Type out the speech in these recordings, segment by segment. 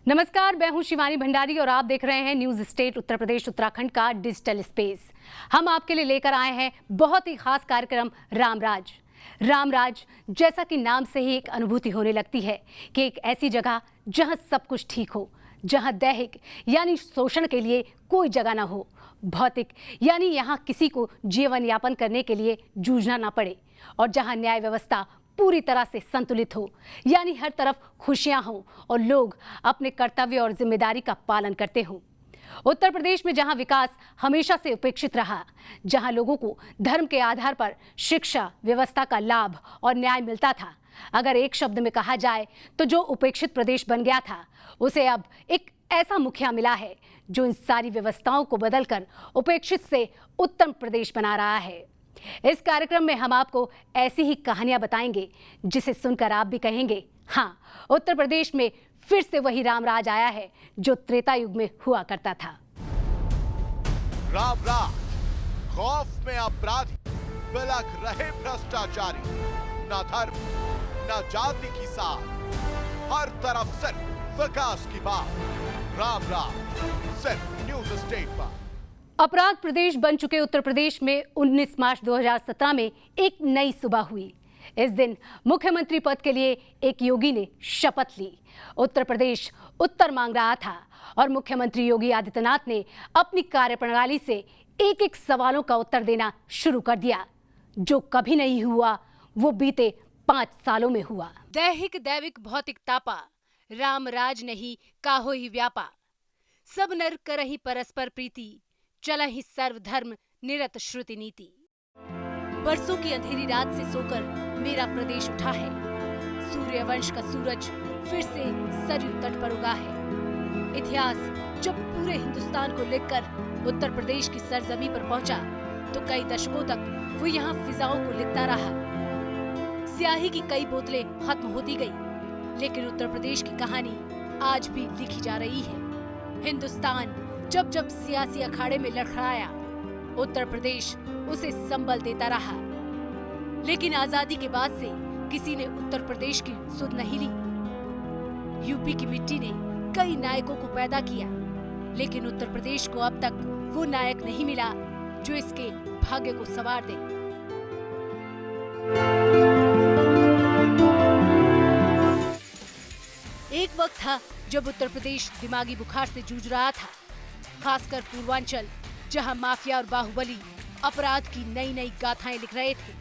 नमस्कार, मैं हूं शिवानी भंडारी और आप देख रहे हैं न्यूज स्टेट उत्तर प्रदेश उत्तराखंड का डिजिटल स्पेस। हम आपके लिए लेकर आए हैं बहुत ही खास कार्यक्रम रामराज। रामराज जैसा कि नाम से ही एक अनुभूति होने लगती है कि एक ऐसी जगह जहां सब कुछ ठीक हो, जहां दैहिक यानी शोषण के लिए कोई जगह ना हो, भौतिक यानी यहाँ किसी को जीवन यापन करने के लिए जूझना ना पड़े, और जहां न्याय व्यवस्था पूरी तरह से संतुलित हो, यानी हर तरफ खुशियां हों और लोग अपने कर्तव्य और जिम्मेदारी का पालन करते हों। उत्तर प्रदेश में जहां विकास हमेशा से उपेक्षित रहा, जहां लोगों को धर्म के आधार पर शिक्षा व्यवस्था का लाभ और न्याय मिलता था, अगर एक शब्द में कहा जाए तो जो उपेक्षित प्रदेश बन गया था, उसे अब एक ऐसा मुखिया मिला है जो इन सारी व्यवस्थाओं को बदलकर उपेक्षित से उत्तम प्रदेश बना रहा है। इस कार्यक्रम में हम आपको ऐसी ही कहानियां बताएंगे जिसे सुनकर आप भी कहेंगे, हाँ, उत्तर प्रदेश में फिर से वही रामराज आया है जो त्रेता युग में हुआ करता था। रामराज, खौफ में अपराधी, बिलख रहे भ्रष्टाचारी, न धर्म न जाति की साथ, हर तरफ सिर्फ विकास की बात। रामराज सिर्फ न्यूज स्टेट पर। अपराध प्रदेश बन चुके उत्तर प्रदेश में 19 मार्च 2017 में एक नई सुबह हुई। इस दिन मुख्यमंत्री पद के लिए एक योगी ने शपथ ली। उत्तर प्रदेश उत्तर मांग रहा था और मुख्यमंत्री योगी आदित्यनाथ ने अपनी कार्यप्रणाली से एक एक सवालों का उत्तर देना शुरू कर दिया। जो कभी नहीं हुआ वो बीते 5 सालों में हुआ। दैहिक दैविक भौतिक तापा, राम राज नहीं काहो ही व्यापा, सब नर करहि परस्पर प्रीति, चला ही सर्वधर्म निरत श्रुति नीति। बरसों की अंधेरी रात से सोकर मेरा प्रदेश उठा है, सूर्यवंश का सूरज फिर से सरयू तट पर उगा है। इतिहास जब पूरे हिंदुस्तान को लिखकर उत्तर प्रदेश की सरजमी पर पहुंचा तो कई दशकों तक वो यहाँ फिजाओं को लिखता रहा। स्याही की कई बोतलें खत्म होती गई, लेकिन उत्तर प्रदेश की कहानी आज भी लिखी जा रही है। हिंदुस्तान जब जब सियासी अखाड़े में लड़खड़ाया, उत्तर प्रदेश उसे संबल देता रहा। लेकिन आजादी के बाद से किसी ने उत्तर प्रदेश की सुध नहीं ली। यूपी की मिट्टी ने कई नायकों को पैदा किया, लेकिन उत्तर प्रदेश को अब तक वो नायक नहीं मिला जो इसके भाग्य को संवार दे। एक वक्त था जब उत्तर प्रदेश दिमागी बुखार से जूझ रहा था, खासकर पूर्वांचल, जहां माफिया और बाहुबली अपराध की नई नई गाथाएं लिख रहे थे।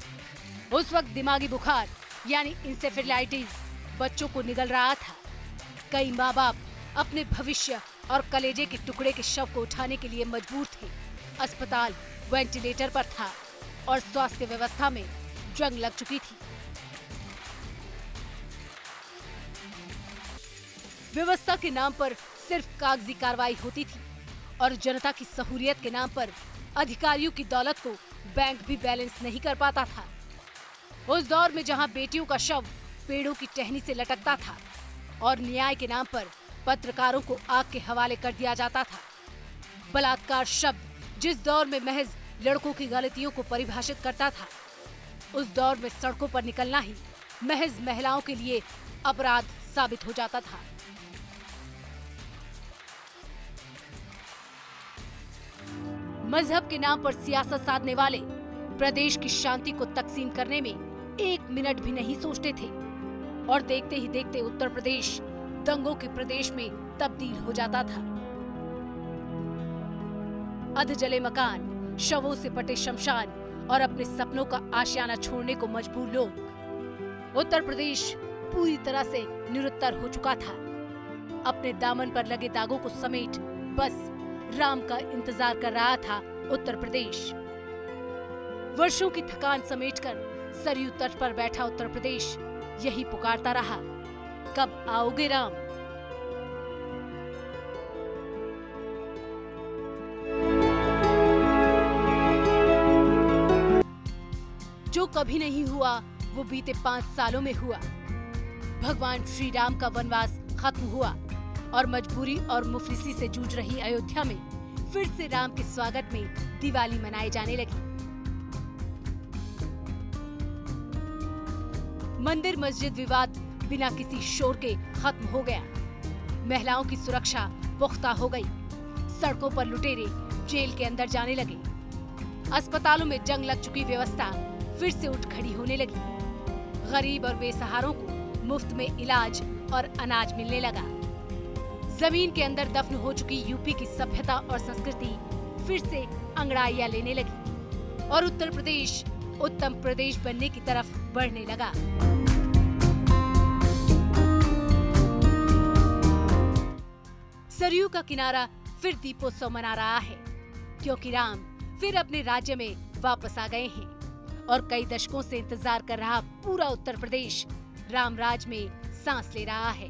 उस वक्त दिमागी बुखार यानी इंसेफेलाइटिस बच्चों को निगल रहा था। कई माँ बाप अपने भविष्य और कलेजे के टुकड़े के शव को उठाने के लिए मजबूर थे। अस्पताल वेंटिलेटर पर था और स्वास्थ्य व्यवस्था में जंग लग चुकी थी। व्यवस्था के नाम पर सिर्फ कागजी कार्रवाई होती थी और जनता की सहूलियत के नाम पर अधिकारियों की दौलत को बैंक भी बैलेंस नहीं कर पाता था। उस दौर में जहां बेटियों का शव पेड़ों की टहनी से लटकता था और न्याय के नाम पर पत्रकारों को आग के हवाले कर दिया जाता था। बलात्कार शब्द जिस दौर में महज लड़कों की गलतियों को परिभाषित करता था, उस दौर में सड़कों पर निकलना ही महज महिलाओं के लिए अपराध साबित हो जाता था। मजहब के नाम पर सियासत साधने वाले प्रदेश की शांति को तकसीम करने में 1 मिनट भी नहीं सोचते थे और देखते ही देखते उत्तर प्रदेश दंगों के प्रदेश में तब्दील हो जाता था। अधजले मकान, शवों से पटे शमशान और अपने सपनों का आशियाना छोड़ने को मजबूर लोग। उत्तर प्रदेश पूरी तरह से निरुत्तर हो चुका था। अपने दामन पर लगे दागों को समेट बस राम का इंतजार कर रहा था उत्तर प्रदेश। वर्षों की थकान समेटकर सरयू तट पर बैठा उत्तर प्रदेश यही पुकारता रहा, कब आओगे राम। जो कभी नहीं हुआ वो बीते 5 सालों में हुआ। भगवान श्री राम का वनवास खत्म हुआ और मजबूरी और मुफलिसी से जूझ रही अयोध्या में फिर से राम के स्वागत में दिवाली मनाई जाने लगी। मंदिर मस्जिद विवाद बिना किसी शोर के खत्म हो गया। महिलाओं की सुरक्षा पुख्ता हो गई। सड़कों पर लुटेरे जेल के अंदर जाने लगे। अस्पतालों में जंग लग चुकी व्यवस्था फिर से उठ खड़ी होने लगी। गरीब और बेसहारों को मुफ्त में इलाज और अनाज मिलने लगा। जमीन के अंदर दफन हो चुकी यूपी की सभ्यता और संस्कृति फिर से अंगड़ाइयां लेने लगी और उत्तर प्रदेश उत्तम प्रदेश बनने की तरफ बढ़ने लगा। सरयू का किनारा फिर दीपोत्सव मना रहा है, क्योंकि राम फिर अपने राज्य में वापस आ गए हैं और कई दशकों से इंतजार कर रहा पूरा उत्तर प्रदेश राम राज में सांस ले रहा है।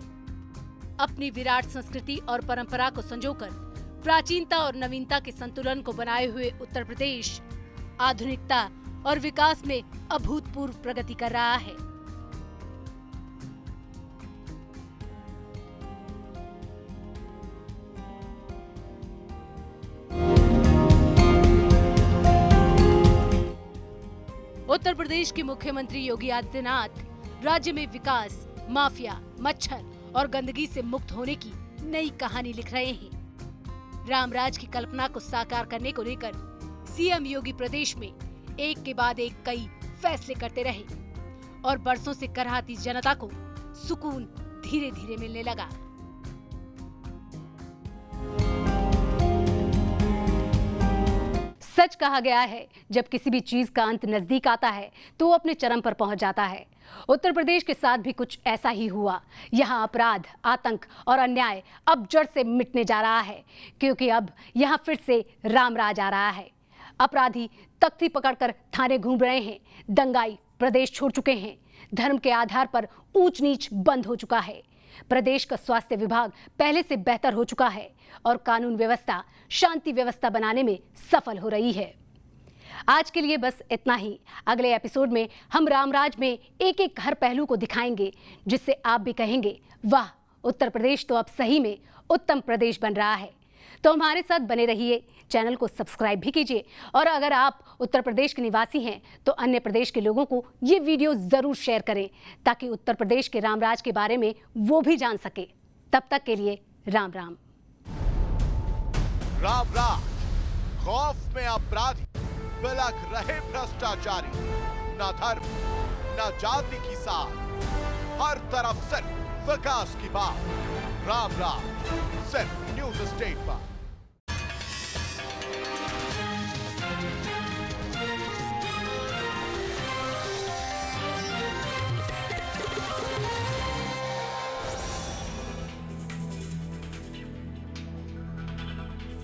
अपनी विराट संस्कृति और परंपरा को संजोकर प्राचीनता और नवीनता के संतुलन को बनाए हुए उत्तर प्रदेश आधुनिकता और विकास में अभूतपूर्व प्रगति कर रहा है। उत्तर प्रदेश के मुख्यमंत्री योगी आदित्यनाथ राज्य में विकास, माफिया, मच्छर और गंदगी से मुक्त होने की नई कहानी लिख रहे हैं। रामराज की कल्पना को साकार करने को लेकर सीएम योगी प्रदेश में एक के बाद एक कई फैसले करते रहे और बरसों से करहाती जनता को सुकून धीरे धीरे मिलने लगा। सच कहा गया है, जब किसी भी चीज का अंत नजदीक आता है तो वो अपने चरम पर पहुंच जाता है। उत्तर प्रदेश के साथ भी कुछ ऐसा ही हुआ। यहाँ अपराध, आतंक और अन्याय अब जड़ से मिटने जा रहा है, क्योंकि अब यहाँ फिर से रामराज आ रहा है। अपराधी तख्ती पकड़कर थाने घूम रहे हैं, दंगाई प्रदेश छोड़ चुके हैं, धर्म के आधार पर ऊंच नीच बंद हो चुका है, प्रदेश का स्वास्थ्य विभाग पहले से बेहतर हो चुका है और कानून व्यवस्था शांति व्यवस्था बनाने में सफल हो रही है। आज के लिए बस इतना ही। अगले एपिसोड में हम रामराज में एक एक हर पहलू को दिखाएंगे, जिससे आप भी कहेंगे, वाह, उत्तर प्रदेश तो अब सही में उत्तम प्रदेश बन रहा है। तो हमारे साथ बने रहिए, चैनल को सब्सक्राइब भी कीजिए और अगर आप उत्तर प्रदेश के निवासी हैं तो अन्य प्रदेश के लोगों को ये वीडियो जरूर शेयर करें, ताकि उत्तर प्रदेश के रामराज के बारे में वो भी जान सके। तब तक के लिए राम राम। राम राज, खौफ में अपराधी, बिलख रहे भ्रष्टाचारी, न धर्म न जाति की साथ, हर तरफ सिर्फ विकास की बात। राम राज सिर्फ न्यूज़ स्टेट पर।